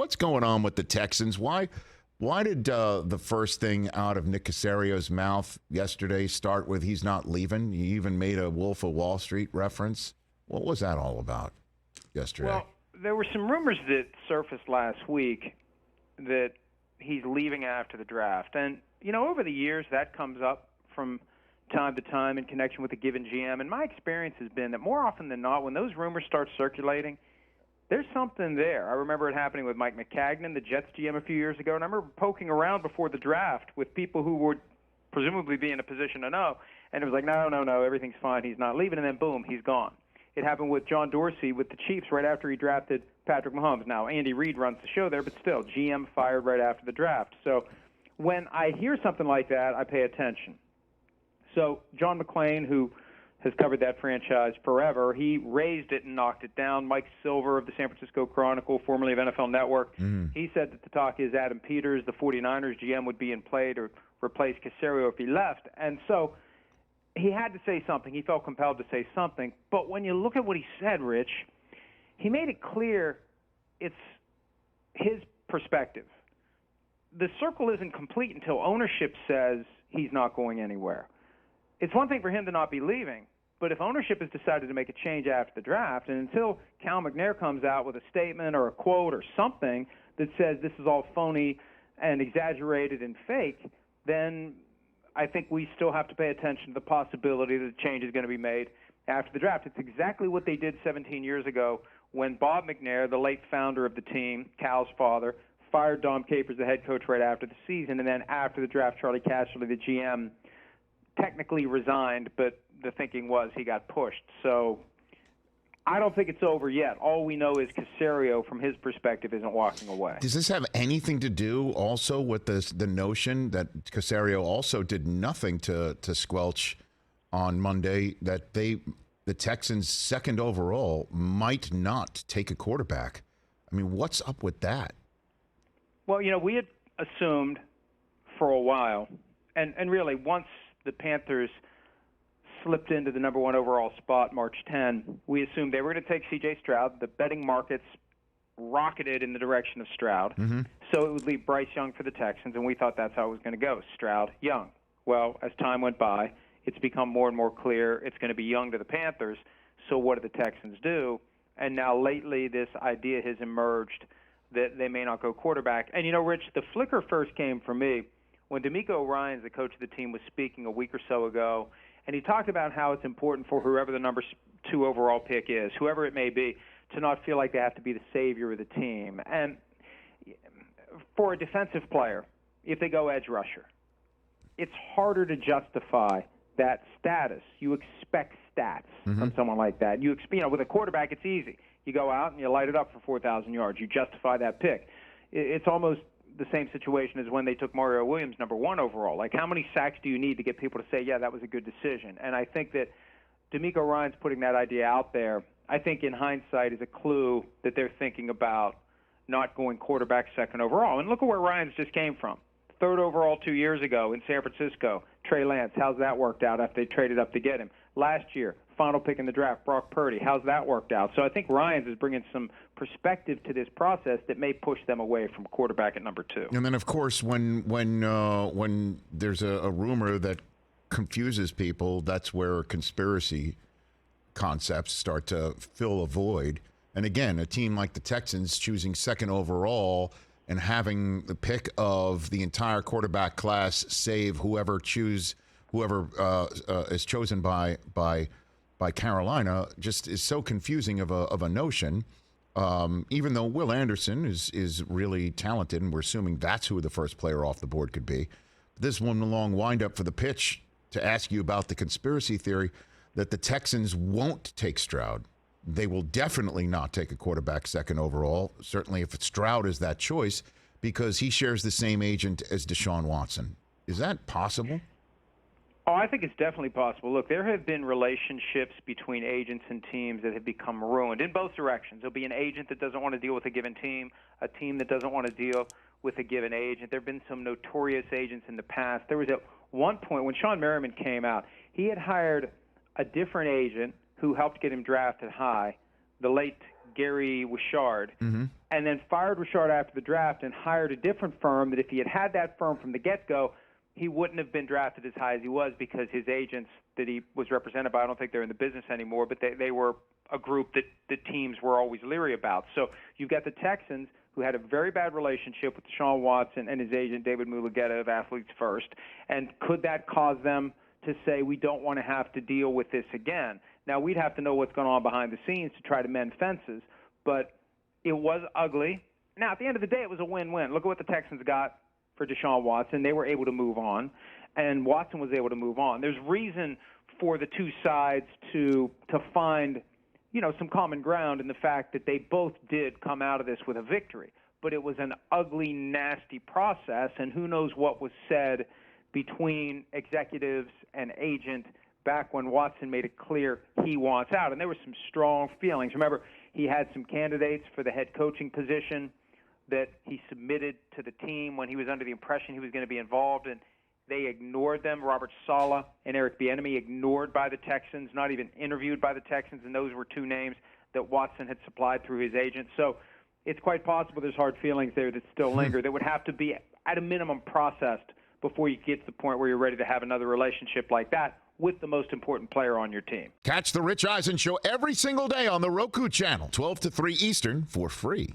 what's going on with the Texans? Why did the first thing out of Nick Casario's mouth yesterday start with he's not leaving? He even made a Wolf of Wall Street reference. What was that all about yesterday? Well, there were some rumors that surfaced last week that he's leaving after the draft. And, over the years, that comes up from time to time in connection with a given GM. And my experience has been that more often than not, when those rumors start circulating, there's something there. I remember it happening with Mike McCagnon, the Jets GM, a few years ago. And I remember poking around before the draft with people who would presumably be in a position to know. And it was like, no, everything's fine. He's not leaving. And then, boom, he's gone. It happened with John Dorsey with the Chiefs right after he drafted Patrick Mahomes. Now, Andy Reid runs the show there, but still, GM fired right after the draft. So when I hear something like that, I pay attention. So John McClain, who has covered that franchise forever, he raised it and knocked it down. Mike Silver of the San Francisco Chronicle, formerly of NFL Network, he said that the talk is Adam Peters, the 49ers GM, would be in play to replace Caserio if he left. And so he had to say something. He felt compelled to say something. But when you look at what he said, Rich, he made it clear it's his perspective. The circle isn't complete until ownership says he's not going anywhere. It's one thing for him to not be leaving, but if ownership has decided to make a change after the draft, and until Cal McNair comes out with a statement or a quote or something that says this is all phony and exaggerated and fake, then I think we still have to pay attention to the possibility that a change is going to be made after the draft. It's exactly what they did 17 years ago when Bob McNair, the late founder of the team, Cal's father, fired Dom Capers, the head coach, right after the season, and then after the draft, Charlie Casserly, the GM, technically resigned, but the thinking was he got pushed. So I don't think it's over yet. All we know is Caserio, from his perspective, isn't walking away. Does this have anything to do also with the notion that Caserio also did nothing to squelch on Monday that the Texans' second overall might not take a quarterback? I mean, what's up with that? Well, we had assumed for a while, and really once the Panthers slipped into the number one overall spot March 10, we assumed they were going to take C.J. Stroud. The betting markets rocketed in the direction of Stroud. So it would leave Bryce Young for the Texans, and we thought that's how it was going to go, Stroud, Young. Well, as time went by, it's become more and more clear it's going to be Young to the Panthers. So what do the Texans do? And now lately this idea has emerged that they may not go quarterback. And, Rich, the flicker first came for me when D'Amico Ryans, the coach of the team, was speaking a week or so ago, and he talked about how it's important for whoever the number 2 overall pick is, whoever it may be, to not feel like they have to be the savior of the team. And for a defensive player, if they go edge rusher, it's harder to justify that status. You expect stats from someone like that. With a quarterback, it's easy. You go out and you light it up for 4,000 yards. You justify that pick. It's almost the same situation as when they took Mario Williams number 1 overall. Like, how many sacks do you need to get people to say, yeah, that was a good decision? And I think that D'Amico Ryans putting that idea out there, I think in hindsight is a clue that they're thinking about not going quarterback second overall. And look at where Ryans just came from. 3rd overall 2 years ago in San Francisco, Trey Lance. How's that worked out after they traded up to get him? Last year, final pick in the draft, Brock Purdy. How's that worked out? So I think Ryans is bringing some perspective to this process that may push them away from quarterback at number 2. And then, of course, when there's a rumor that confuses people, that's where conspiracy concepts start to fill a void. And again, a team like the Texans choosing second overall and having the pick of the entire quarterback class, save whoever is chosen by Carolina, just is so confusing of a notion. Even though Will Anderson is really talented, and we're assuming that's who the first player off the board could be. This one long wind-up for the pitch to ask you about the conspiracy theory that the Texans won't take Stroud. They will definitely not take a quarterback second overall, certainly if Stroud is that choice, because he shares the same agent as Deshaun Watson. Is that possible? Oh, I think it's definitely possible. Look, there have been relationships between agents and teams that have become ruined in both directions. There'll be an agent that doesn't want to deal with a given team, a team that doesn't want to deal with a given agent. There have been some notorious agents in the past. There was at one point when Sean Merriman came out, he had hired a different agent who helped get him drafted high, the late Gary Wishard, and then fired Wishard after the draft and hired a different firm that if he had had that firm from the get-go, he wouldn't have been drafted as high as he was because his agents that he was represented by, I don't think they're in the business anymore, but they were a group that the teams were always leery about. So you've got the Texans, who had a very bad relationship with Deshaun Watson and his agent, David Mulugeta of Athletes First. And could that cause them to say, we don't want to have to deal with this again? Now, we'd have to know what's going on behind the scenes to try to mend fences, but it was ugly. Now, at the end of the day, it was a win-win. Look at what the Texans got for Deshaun Watson. They were able to move on, and Watson was able to move on. There's reason for the two sides to find some common ground in the fact that they both did come out of this with a victory. But it was an ugly, nasty process, and who knows what was said between executives and agent back when Watson made it clear he wants out. And there were some strong feelings. Remember, he had some candidates for the head coaching position that he submitted to the team when he was under the impression he was going to be involved, and they ignored them. Robert Saleh and Eric Bieniemy ignored by the Texans, not even interviewed by the Texans, and those were two names that Watson had supplied through his agent. So it's quite possible there's hard feelings there that still linger that would have to be, at a minimum, processed before you get to the point where you're ready to have another relationship like that with the most important player on your team. Catch the Rich Eisen Show every single day on the Roku channel, 12 to 3 Eastern, for free.